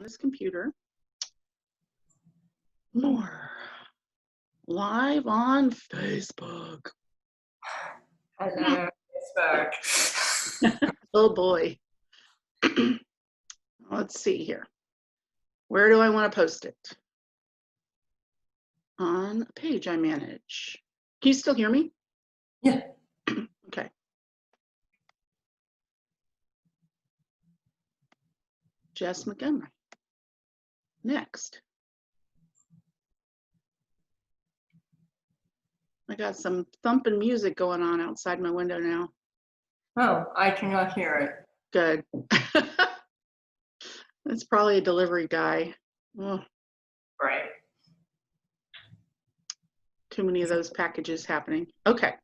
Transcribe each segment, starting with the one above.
this computer. More. Live on Facebook. Hello, Facebook. Oh boy. Let's see here. Where do I want to post it? On a page I manage. Can you still hear me? Yeah. Okay. Jess Montgomery. Next. I got some thumping music going on outside my window now. Oh, I cannot hear it. Good. That's probably a delivery guy. Oh, Right. too many of those packages happening. Okay.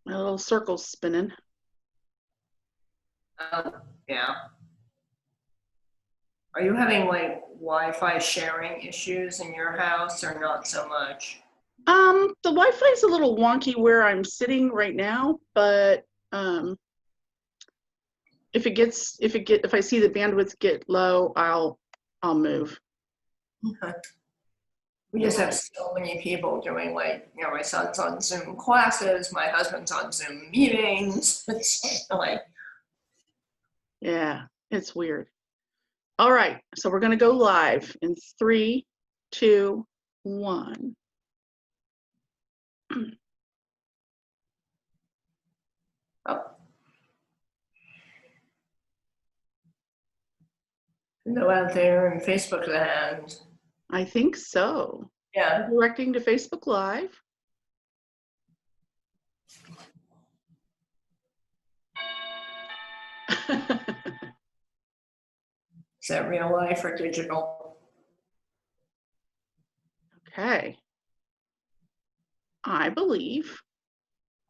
My little circle's spinning. Yeah. Are you having like Wi-Fi sharing issues in your house or not so much? The Wi-Fi is a little wonky where I'm sitting right now, but if I see the bandwidth get low, I'll move. Okay. We just have so many people doing like, my son's on Zoom classes, my husband's on Zoom meetings. It's like, Yeah, it's weird. All right, so we're gonna go live in 3, 2, 1. oh. Hello out there in Facebook land. I think so. Yeah. Directing to Facebook Live. Is that real life or digital? Okay. I believe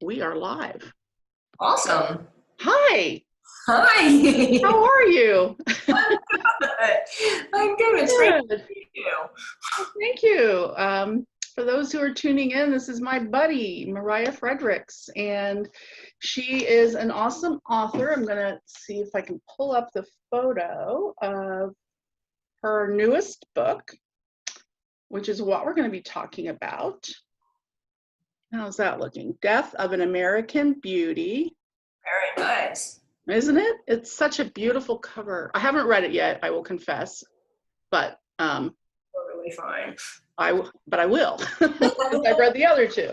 we are live. Awesome. Hi. Hi. How are you? I'm good. It's great to meet you. Thank you. For those who are tuning in, this is my buddy, Mariah Fredericks, and she is an awesome author. I'm going to see if I can pull up the photo of her newest book, which is what we're going to be talking about. How's that looking? Death of an American Beauty. Very nice. Isn't it? It's such a beautiful cover. I haven't read it yet, I will confess, but Totally fine. I will, because I've read the other two.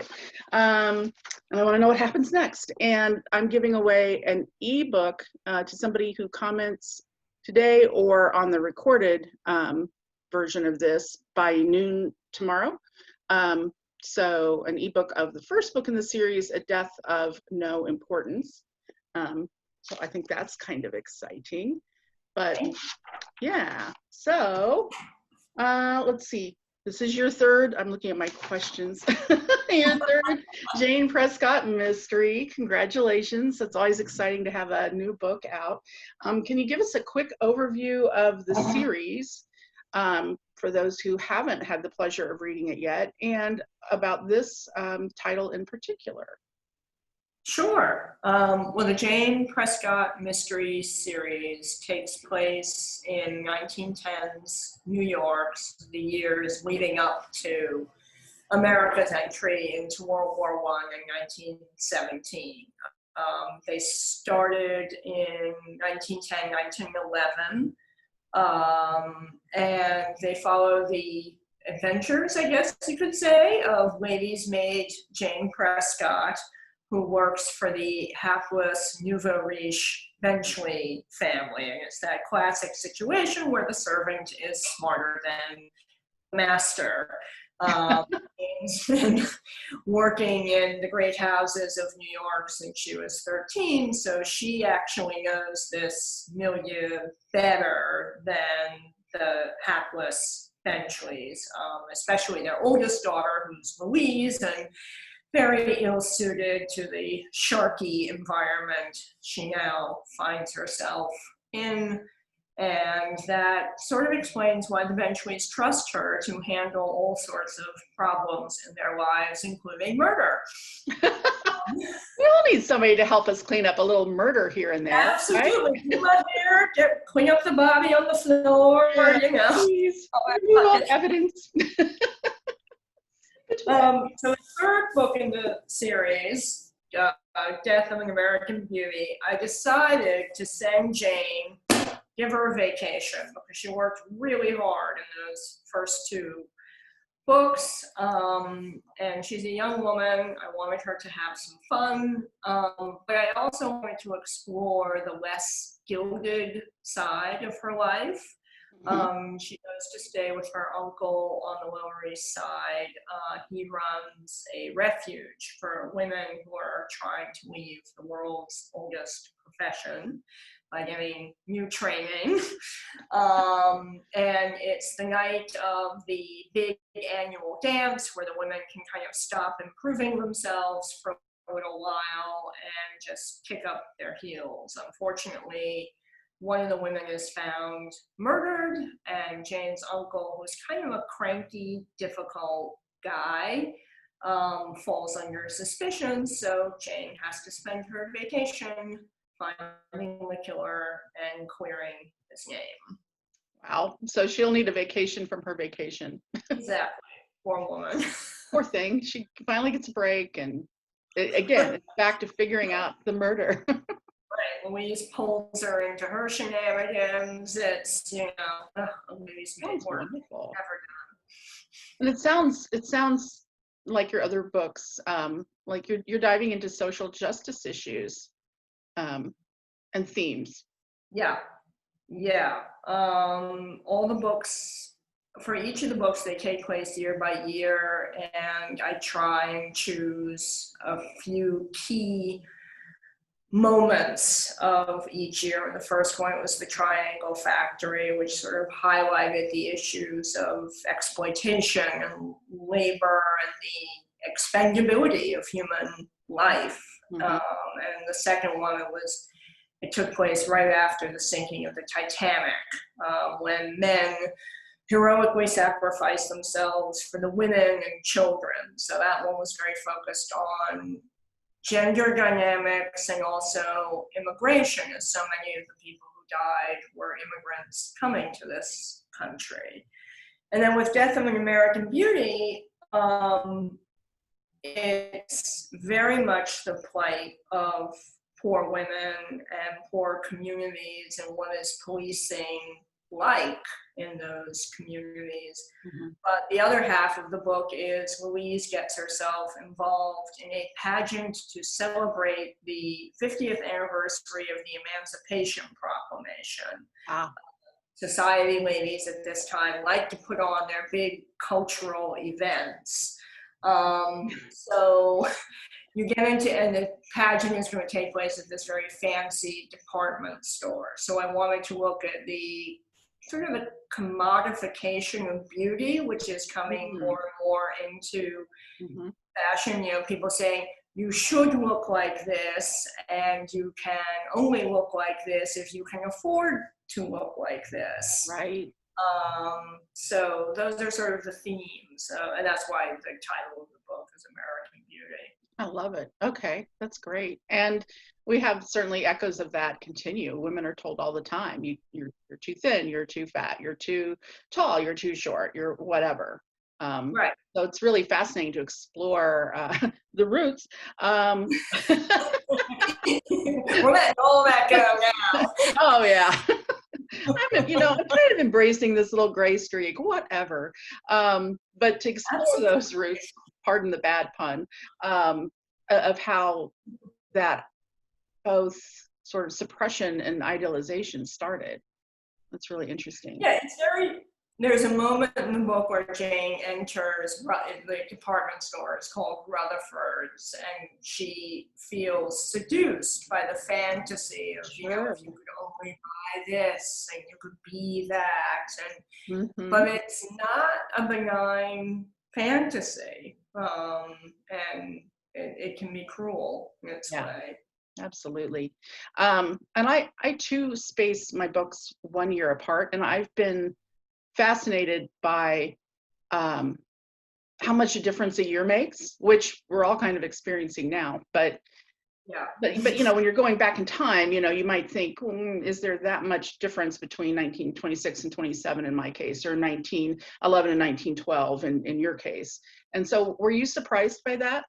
And I want to know what happens next. And I'm giving away an ebook to somebody who comments today or on the recorded version of this by noon tomorrow. So an ebook of the first book in the series, A Death of No Importance. So I think that's kind of exciting. But yeah, so let's see. This is your third, I'm looking at my questions. Your third Jane Prescott mystery. Congratulations. It's always exciting to have a new book out. Can you give us a quick overview of the series for those who haven't had the pleasure of reading it yet, and about this title in particular? Sure. Well, the Jane Prescott Mystery Series takes place in 1910s New York, the years leading up to America's entry into World War I in 1917. They started in 1910, 1911, and they follow the adventures, I guess you could say, of lady's maid Jane Prescott, who works for the hapless nouveau riche Benchley family. And it's that classic situation where the servant is smarter than the master. She's been working in the great houses of New York since she was 13, so she actually knows this milieu better than the hapless Benchleys, especially their oldest daughter, who's Louise, and very ill-suited to the sharky environment she now finds herself in. And that sort of explains why the Benchleys trust her to handle all sorts of problems in their lives, including murder. We all need somebody to help us clean up a little murder here and there. Absolutely. Right? Clean up the body on the floor, you know. Please, remove all evidence. So the third book in the series, Death of an American Beauty, I decided to send Jane, give her a vacation, because she worked really hard in those first two books, and she's a young woman. I wanted her to have some fun, but I also wanted to explore the less gilded side of her life. She goes to stay with her uncle on the Lower East Side. He runs a refuge for women who are trying to leave the world's oldest profession by getting new training. And it's the night of the big annual dance where the women can kind of stop improving themselves for a little while and just kick up their heels. Unfortunately, one of the women is found murdered, and Jane's uncle, who's kind of a cranky, difficult guy, falls under suspicion. So Jane has to spend her vacation finding the killer and clearing his name. Wow. So she'll need a vacation from her vacation. Exactly. Poor woman. Poor thing. She finally gets a break, and again, it's back to figuring out the murder. Right. Louise pulls her into her shenanigans. It's, you know, Louise made work. Wonderful. Never done. And it sounds like your other books, like you're diving into social justice issues and themes. Yeah. All the books, for each of the books, they take place year by year, and I try and choose a few key moments of each year. The first one was the Triangle Factory, which sort of highlighted the issues of exploitation and labor and the expendability of human life. And the second one, it took place right after the sinking of the Titanic, when men heroically sacrificed themselves for the women and children. So that one was very focused on gender dynamics and also immigration, as so many of the people who died were immigrants coming to this country. And then with Death of an American Beauty, it's very much the plight of poor women and poor communities and what is policing like in those communities. But the other half of the book is Louise gets herself involved in a pageant to celebrate the 50th anniversary of the Emancipation Proclamation. Society ladies at this time like to put on their big cultural events. So you get into, and the pageant is going to take place at this very fancy department store. So I wanted to look at the sort of a commodification of beauty, which is coming more and more into fashion. You know, people saying you should look like this, and you can only look like this if you can afford to look like this. Right. So those are sort of the themes, and that's why the title of the book is American Beauty. I love it. Okay, that's great. And we have certainly echoes of that continue. Women are told all the time, you're too thin, you're too fat, you're too tall, you're too short, you're whatever. Right. So it's really fascinating to explore the roots. We're letting all that go now. Oh yeah. I'm kind of embracing this little gray streak, whatever. But to explore those roots, pardon the bad pun, of how that both sort of suppression and idealization started. That's really interesting. Yeah, there's a moment in the book where Jane enters the department store. It's called Rutherford's, and she feels seduced by the fantasy of, if you could only buy this and you could be that. And but it's not a benign fantasy, and it can be cruel in its way. Absolutely. And I too space my books 1 year apart, and I've been fascinated by um, how much a difference a year makes, which we're all kind of experiencing now. Yeah. But you know, when you're going back in time, you know, you might think, is there that much difference between 1926 and 27 in my case, or 1911 and 1912 in your case? And so, were you surprised by that?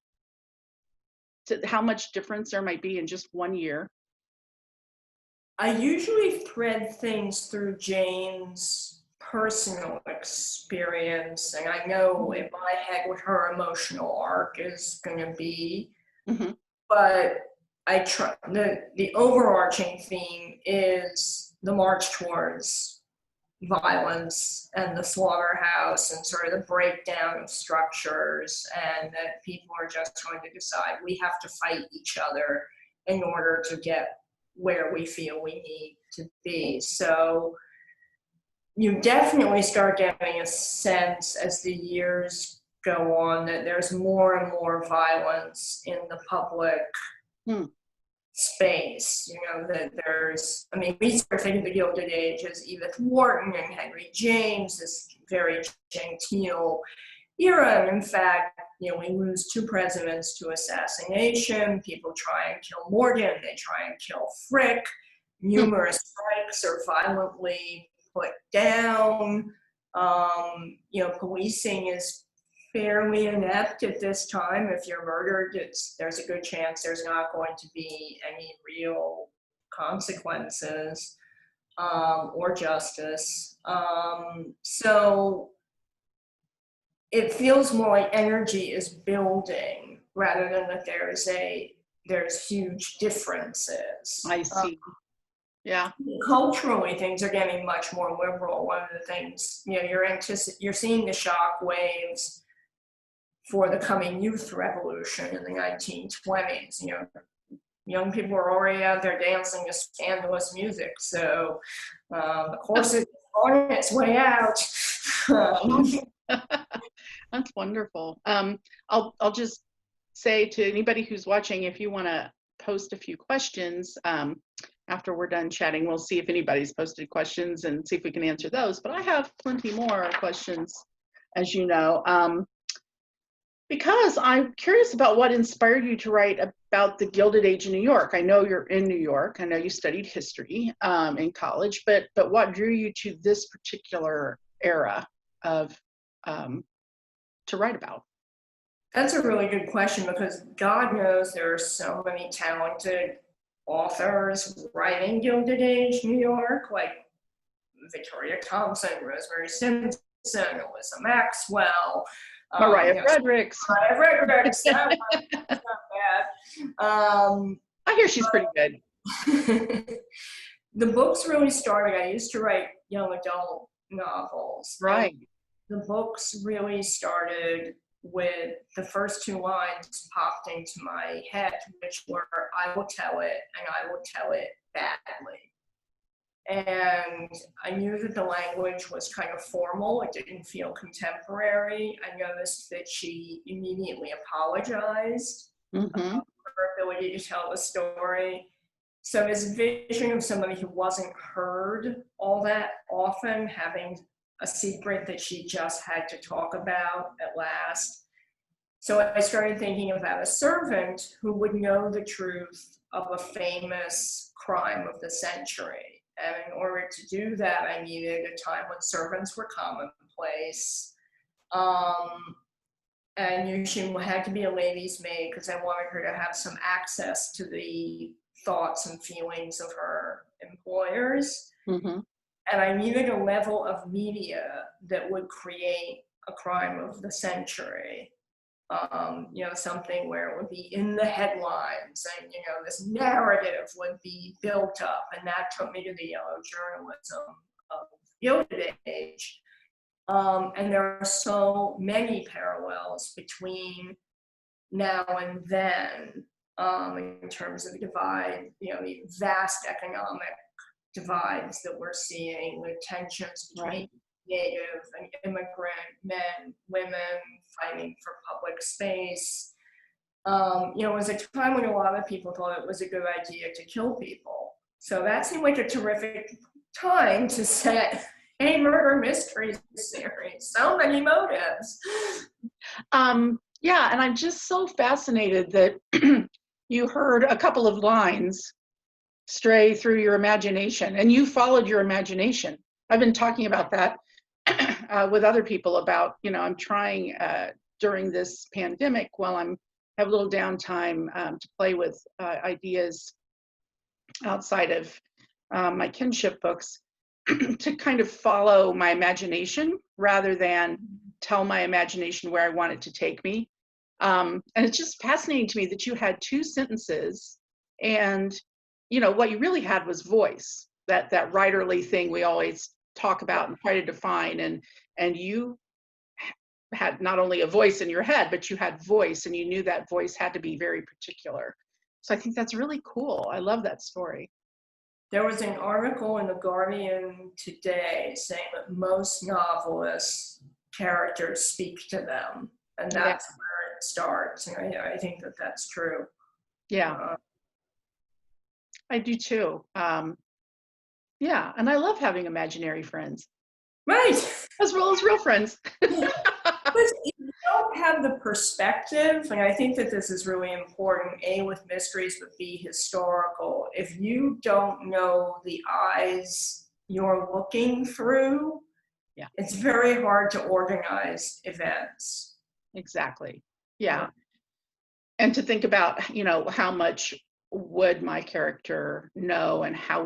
To how much difference there might be in just 1 year? I usually thread things through Jane's personal experience, and I know in my head what her emotional arc is going to be, Hmm. but I try the overarching theme is the march towards violence and the slaughterhouse and sort of the breakdown of structures, and that people are just going to decide we have to fight each other in order to get where we feel we need to be. So you definitely start getting a sense as the years go on that there's more and more violence in the public Hmm. space. You know, that there's, I mean, we start thinking of the Gilded Age as Edith Wharton and Henry James, this very genteel era. And in fact, you know, we lose two presidents to assassination. People try and kill Morgan, they try and kill Frick. Numerous strikes are violently put down. You know, policing is fairly inept at this time. If you're murdered, there's a good chance there's not going to be any real consequences or justice. So it feels more like energy is building rather than that there's huge differences. I see. Yeah. Culturally, things are getting much more liberal. One of the things, you know, you're seeing the shock waves for the coming youth revolution in the 1920s. You know, young people were already out there dancing to scandalous music, so the corset is on its way out. That's wonderful. I'll just say to anybody who's watching, if you want to post a few questions after we're done chatting, we'll see if anybody's posted questions and see if we can answer those. But I have plenty more questions, as you know, because I'm curious about what inspired you to write about the Gilded Age in New York. I know you're in New York. I know you studied history in college, but what drew you to this particular era of to write about? That's a really good question because God knows there are so many talented authors writing Gilded Age New York, like Victoria Thompson, Rosemary Simpson, Alyssa Maxwell, Mariah you know, Fredericks. Mariah Fredericks. That's not bad. I hear she's pretty good. The books really started, I used to write young adult novels. Right. The books really started with the first two lines popped into my head, which were, I will tell it, and I will tell it badly. And I knew that the language was kind of formal. It didn't feel contemporary. I noticed that she immediately apologized Mm-hmm. about her ability to tell the story. So this vision of somebody who wasn't heard all that often, having a secret that she just had to talk about at last. So I started thinking about a servant who would know the truth of a famous crime of the century. And in order to do that, I needed a time when servants were commonplace. And she had to be a lady's maid because I wanted her to have some access to the thoughts and feelings of her employers. Mm-hmm. And I needed a level of media that would create a crime of the century. You know, something where it would be in the headlines and, you know, this narrative would be built up. And that took me to the yellow journalism of Gilded Age. And there are so many parallels between now and then in terms of the divide, you know, the vast economic divides that we're seeing, the tensions between native and immigrant men, women fighting for public space. It was a time when a lot of people thought it was a good idea to kill people. So that seemed like a terrific time to set a murder mystery series. So many motives. Yeah, and I'm just so fascinated that you heard a couple of lines stray through your imagination and you followed your imagination. I've been talking about that with other people about, I'm trying during this pandemic while have a little downtime to play with ideas outside of my kinship books to kind of follow my imagination rather than tell my imagination where I want it to take me. And it's just fascinating to me that you had two sentences and, what you really had was voice, that writerly thing we always talk about and try to define. And you had not only a voice in your head, but you had voice and you knew that voice had to be very particular. So I think that's really cool. I love that story. There was an article in The Guardian today saying that most novelists' characters speak to them, and that's where it starts. And I think that that's true. Yeah, I do too. Yeah, and I love having imaginary friends. Right. As well as real friends. But you don't have the perspective, and I think that this is really important, A, with mysteries, but B, historical. If you don't know the eyes you're looking through, it's very hard to organize events. Exactly. Yeah. And to think about, how much would my character know and how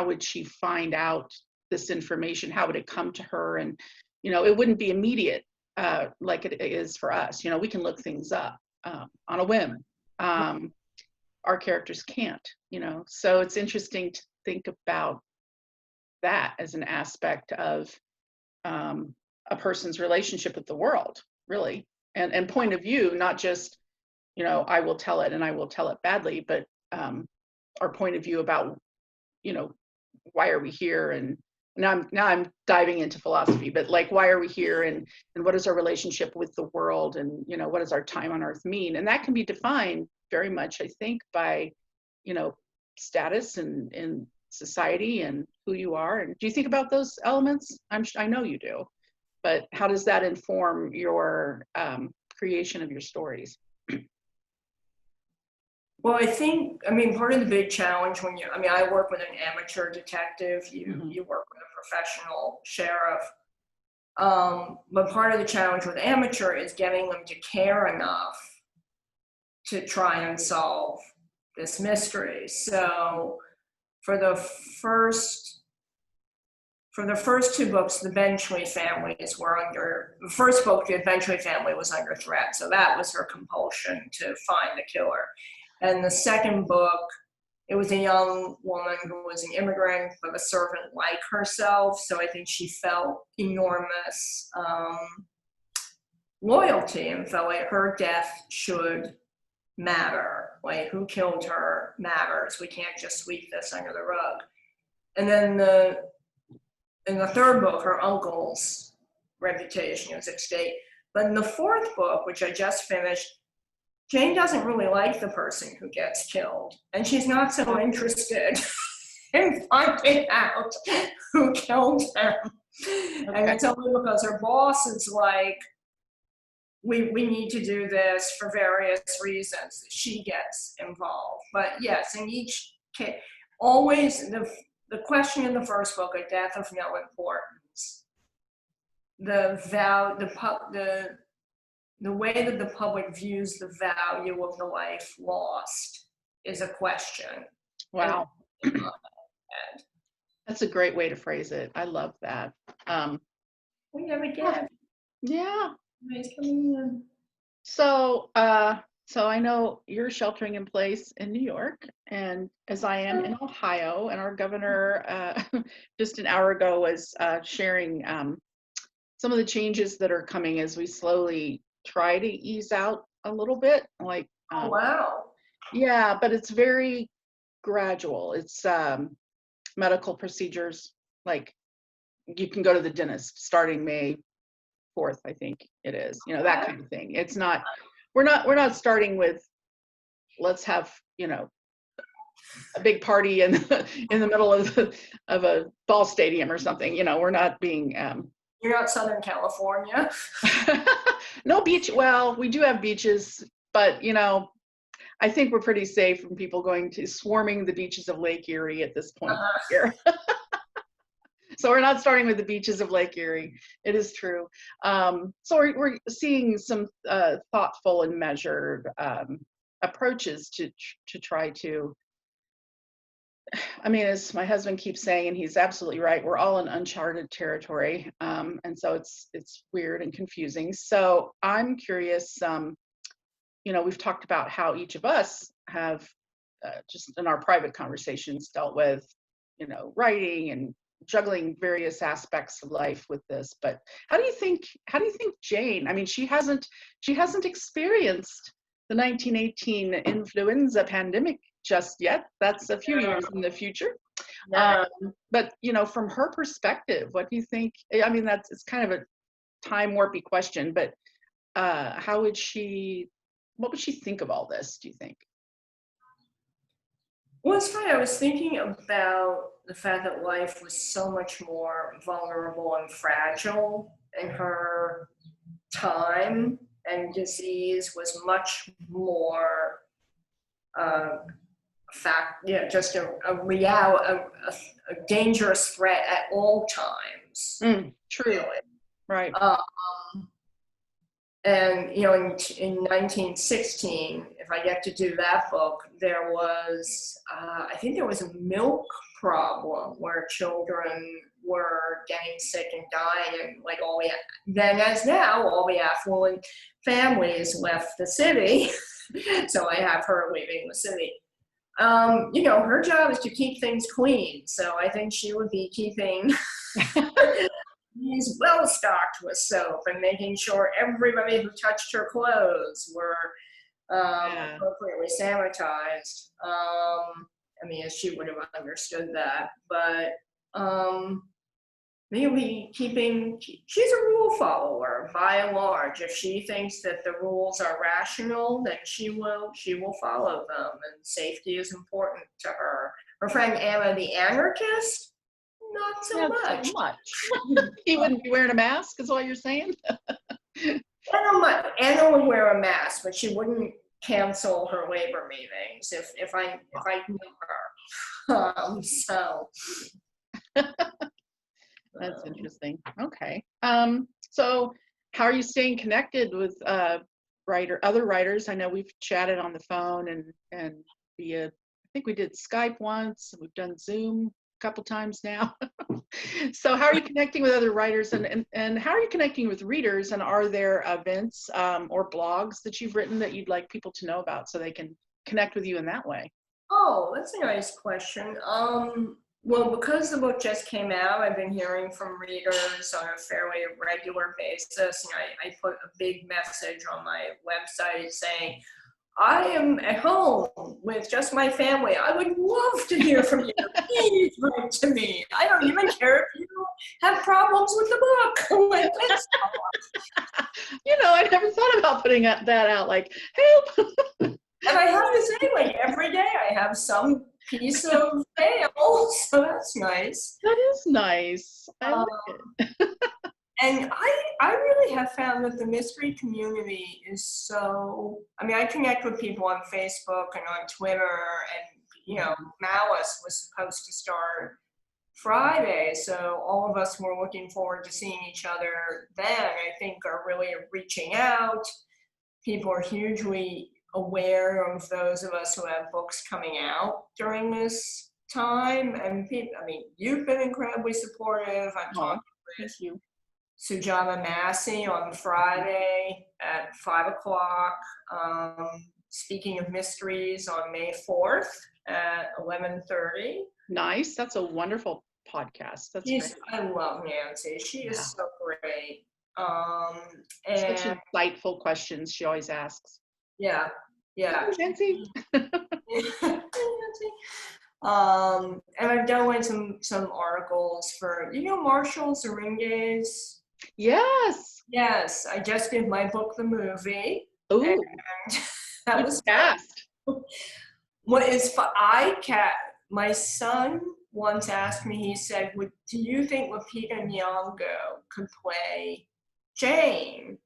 would she find out this information? How would it come to her? And, it wouldn't be immediate like it is for us. We can look things up on a whim. Our characters can't, so it's interesting to think about that as an aspect of a person's relationship with the world, really, and point of view, not just, I will tell it and I will tell it badly, but our point of view about, why are we here? And now I'm diving into philosophy, but like, why are we here? And what is our relationship with the world? And, what does our time on earth mean? And that can be defined very much, I think, by, status and society and who you are. And do you think about those elements? I know you do, but how does that inform your creation of your stories? Well, part of the big challenge I work with an amateur detective, you work with a professional sheriff. But part of the challenge with amateur is getting them to care enough to try and solve this mystery. So for the first two books, the Benchley families the first book, the Benchley family was under threat. So that was her compulsion to find the killer. And the second book, it was a young woman who was an immigrant, but a servant like herself. So I think she felt enormous loyalty and felt like her death should matter. Like, who killed her matters. We can't just sweep this under the rug. And then in the third book, her uncle's reputation was at stake. But in the fourth book, which I just finished, Jane doesn't really like the person who gets killed, and she's not so interested in finding out who killed him. Okay. And it's only because her boss is like, we need to do this for various reasons that she gets involved. But yes, in each case, always the question in the first book, a death of no importance. The way that the public views the value of the life lost is a question. Wow. That's a great way to phrase it. I love that. We never get. Yeah. Nice coming in. So I know you're sheltering in place in New York, and as I am in Ohio, and our governor just an hour ago was sharing some of the changes that are coming as we slowly try to ease out a little bit. Like, oh, wow. Yeah, but it's very gradual. It's medical procedures, like you can go to the dentist starting May 4th, I think it is, that kind of thing. It's not, we're not starting with let's have, a big party in in the middle of a ball stadium or something. We're not being You're not Southern California. no beach. Well, we do have beaches, but I think we're pretty safe from people going to swarming the beaches of Lake Erie at this point here. So we're not starting with the beaches of Lake Erie. It is true. So we're seeing some thoughtful and measured approaches to try to. I mean, as my husband keeps saying, and he's absolutely right, we're all in uncharted territory, and so it's weird and confusing. So I'm curious. We've talked about how each of us have just in our private conversations dealt with, writing and juggling various aspects of life with this. But how do you think Jane, I mean, she hasn't experienced the 1918 influenza pandemic just yet. That's a few years in the future. Yeah. But from her perspective, what do you think? I mean, it's kind of a time warpy question, but what would she think of all this, do you think? Well, it's funny. I was thinking about the fact that life was so much more vulnerable and fragile in her time, and disease was much more just a dangerous threat at all times. True. Really. Right. And in 1916, if I get to do that book, there was I think there was a milk problem where children were getting sick and dying, and like all the affluent families left the city. So I have her leaving the city. Her job is to keep things clean, so I think she would be keeping he's well stocked with soap and making sure everybody who touched her clothes were appropriately sanitized. I mean, she would have understood that, but maybe she's a rule follower by and large. If she thinks that the rules are rational, then she will follow them, and safety is important to her. Her friend Anna the anarchist, not so much. He wouldn't be wearing a mask, is what you're saying? Anna would wear a mask, but she wouldn't cancel her labor meetings if I knew her. So that's interesting. Okay. So how are you staying connected with other writers? I know we've chatted on the phone and via, I think we did Skype once, we've done Zoom couple times now. So how are you connecting with other writers, and how are you connecting with readers, and are there events or blogs that you've written that you'd like people to know about so they can connect with you in that way? Oh, that's a nice question. Well, because the book just came out, I've been hearing from readers on a fairly regular basis, and I put a big message on my website saying, I am at home with just my family. I would love to hear from you. Please write to me. I don't even care if you have problems with the book. I never thought about putting that out, like, help. And I have to say, like, every day I have some piece of mail, so that's nice. That is nice. I like it. And I really have found that the mystery community is I connect with people on Facebook and on Twitter, and, Malice was supposed to start Friday, so all of us were looking forward to seeing each other then, I think, are really reaching out. People are hugely aware of those of us who have books coming out during this time, and you've been incredibly supportive. I'm talking with you. Sujata Massey on Friday at 5:00. Speaking of Mysteries on May 4th at 11:30. Nice. That's a wonderful podcast. That's great. I love Nancy. She is so great. And such insightful questions she always asks. Yeah. Oh, Nancy. Nancy. And I've done some articles for Marshall Zeringuez. Yes, I just did my book, The Movie. Oh, that was fast. What is my son once asked me, he said, do you think Lupita Nyong'o could play Jane?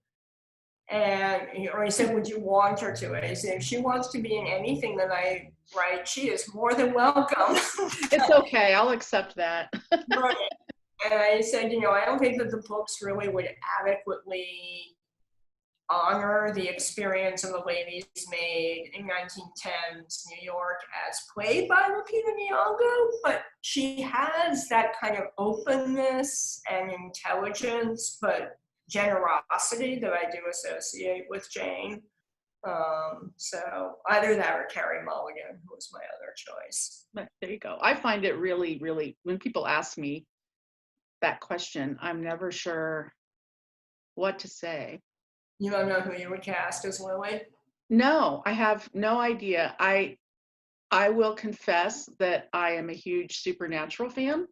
And he said, would you want her to? And I said, if she wants to be in anything that I write, she is more than welcome. It's okay. I'll accept that. Right. And I said, I don't think that the books really would adequately honor the experience of the Ladies' Maid in 1910s New York as played by Lupita Nyong'o, but she has that kind of openness and intelligence, but generosity that I do associate with Jane. So either that or Carrie Mulligan, who was my other choice. There you go. I find it really, really, when people ask me that question, I'm never sure what to say. You don't know who you would cast as Lily? No, I have no idea. I will confess that I am a huge Supernatural fan.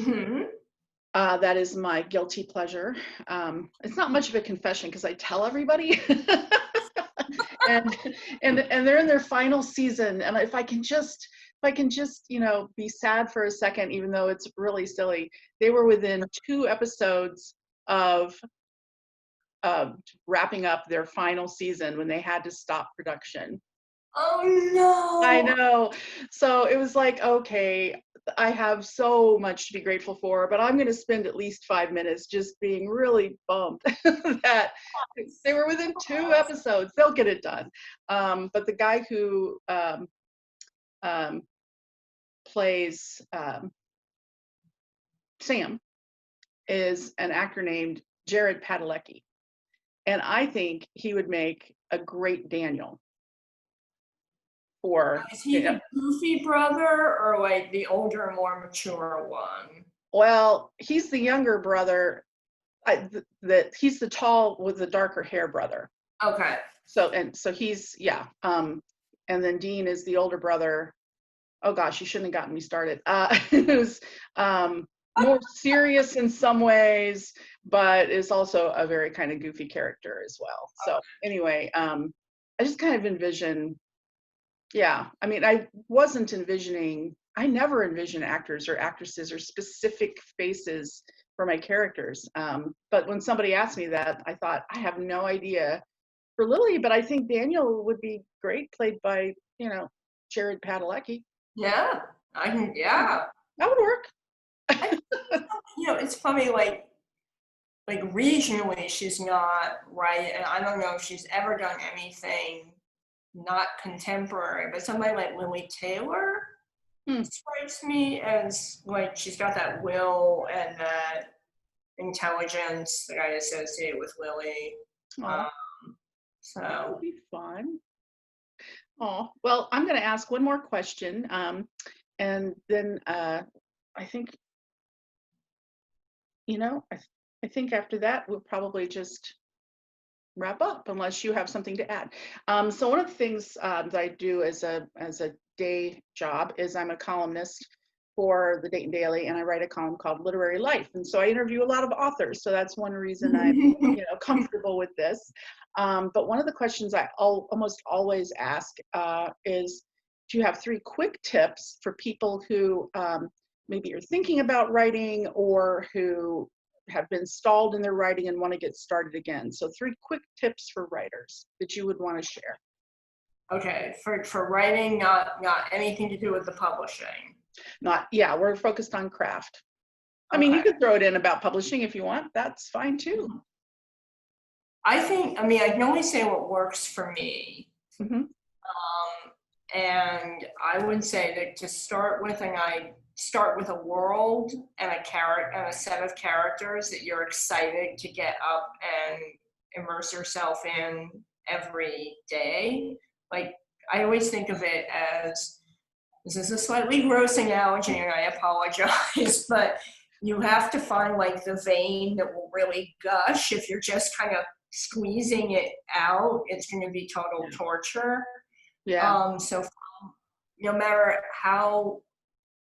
Mm-hmm. That is my guilty pleasure. It's not much of a confession because I tell everybody. and they're in their final season, and if I can just be sad for a second, even though it's really silly, they were within 2 episodes of wrapping up their final season when they had to stop production. Oh no! I know. So it was like, okay, I have so much to be grateful for, but I'm going to spend at least 5 minutes just being really bummed that they were within 2 episodes. They'll get it done. But the guy who plays Sam is an actor named Jared Padalecki. And I think he would make a great Daniel. Is he the goofy brother or like the older, more mature one? Well, he's the younger brother. He's the tall with the darker hair brother. Okay. So he's and then Dean is the older brother. Oh gosh, you shouldn't have gotten me started. Who's more serious in some ways, but is also a very kind of goofy character as well. So anyway, I just kind of envision. Yeah, I mean, I never envision actors or actresses or specific faces for my characters. But when somebody asked me that, I thought, I have no idea for Lily, but I think Daniel would be great, played by, Jared Padalecki. Yeah, yeah. That would work. It's funny, like regionally, she's not right, and I don't know if she's ever done anything not contemporary, but somebody like Lily Taylor strikes me as like she's got that will and that intelligence that I associate with Lily. So that would be fun. Oh, well, I'm going to ask one more question, and then I think, I think after that we'll probably just wrap up unless you have something to add. So one of the things that I do as a day job is I'm a columnist for the Dayton Daily, and I write a column called Literary Life. And so I interview a lot of authors. So that's one reason I'm comfortable with this. But one of the questions I almost always ask is, do you have 3 quick tips for people who maybe are thinking about writing or who have been stalled in their writing and want to get started again? So 3 quick tips for writers that you would want to share. Okay, for writing, not anything to do with the publishing. We're focused on craft. I mean, you could throw it in about publishing if you want. That's fine too. I can only say what works for me. Mm-hmm. And I would say that to start with a world and a set of characters that you're excited to get up and immerse yourself in every day. Like, I always think of it as, this is a slightly gross analogy and I apologize, but you have to find like the vein that will really gush. If you're just kind of squeezing it out, it's going to be total torture. Yeah. So no matter how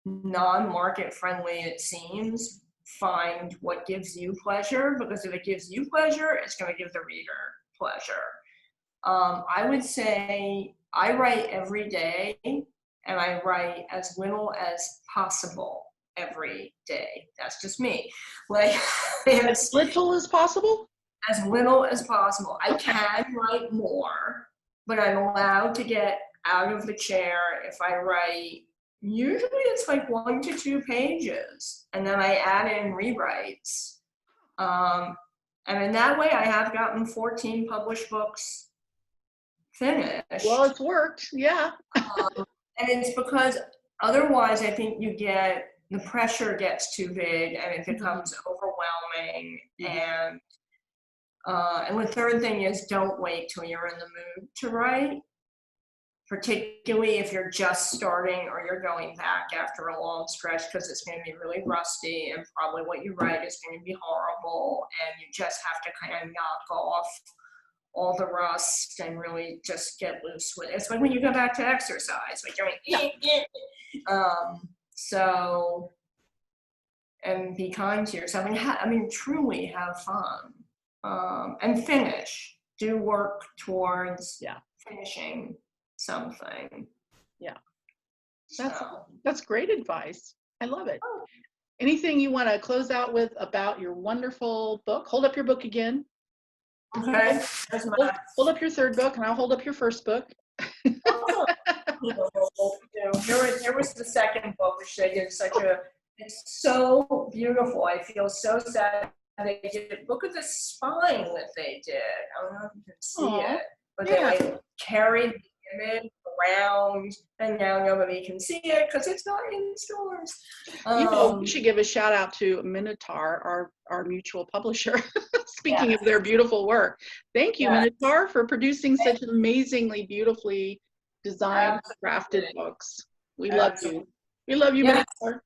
non-market friendly it seems, find what gives you pleasure, because if it gives you pleasure, it's going to give the reader pleasure. I would say I write every day, and I write as little as possible every day. That's just me. Like, As little as possible? as little as possible. I can write more, but I'm allowed to get out of the chair if I write. Usually it's like 1 to 2 pages, and then I add in rewrites. And in that way, I have gotten 14 published books finished. Well, it's worked, yeah. And it's because otherwise, I think the pressure gets too big and it becomes overwhelming. And the third thing is, don't wait till you're in the mood to write, particularly if you're just starting or you're going back after a long stretch, because it's going to be really rusty and probably what you write is going to be horrible, and you just have to kind of knock off all the rust and really just get loose with it. It's like when you go back to exercise, like you're like, so, and be kind to yourself, and truly have fun, and do work towards finishing something. Yeah. That's great advice. I love it. Anything you want to close out with about your wonderful book? Hold up your book again. Okay. Hold up your third book, and I'll hold up your first book. Oh. Here was the second book, which they did it's so beautiful. I feel so sad they did. Look at the spine that they did. I don't know if you can see it, but they carried the image around, and now nobody can see it because it's not in stores. We should give a shout out to Minotaur, our mutual publisher. Speaking of their beautiful work, thank you, Minotaur, for producing such amazingly beautifully designed, crafted books. We love you. We love you, Minotaur.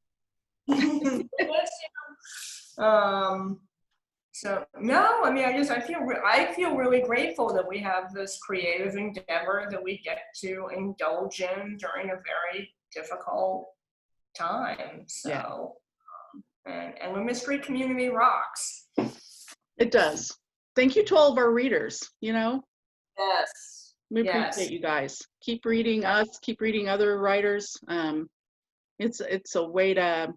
So no, I feel really grateful that we have this creative endeavor that we get to indulge in during a very difficult time. So, and the mystery community rocks. It does. Thank you to all of our readers. Yes. We appreciate you guys. Keep reading us. Keep reading other writers. It's a way to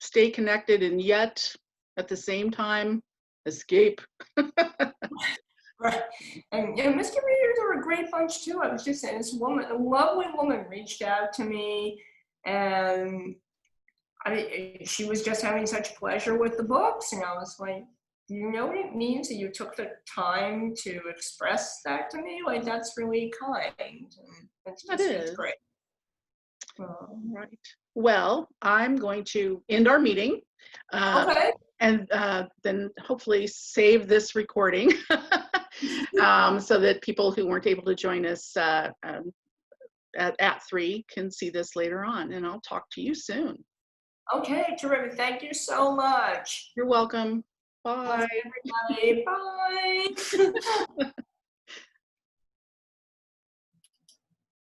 stay connected and yet at the same time escape. Right. And mystery readers are a great bunch too. I was just saying, a lovely woman reached out to me, and she was just having such pleasure with the books, and I was like, do you know what it means that you took the time to express that to me? Like, that's really kind. And it's great. All right. Well, I'm going to end our meeting. Okay. And then hopefully save this recording so that people who weren't able to join us at 3 can see this later on. And I'll talk to you soon. Okay, terrific. Thank you so much. You're welcome. Bye. Everybody. Bye.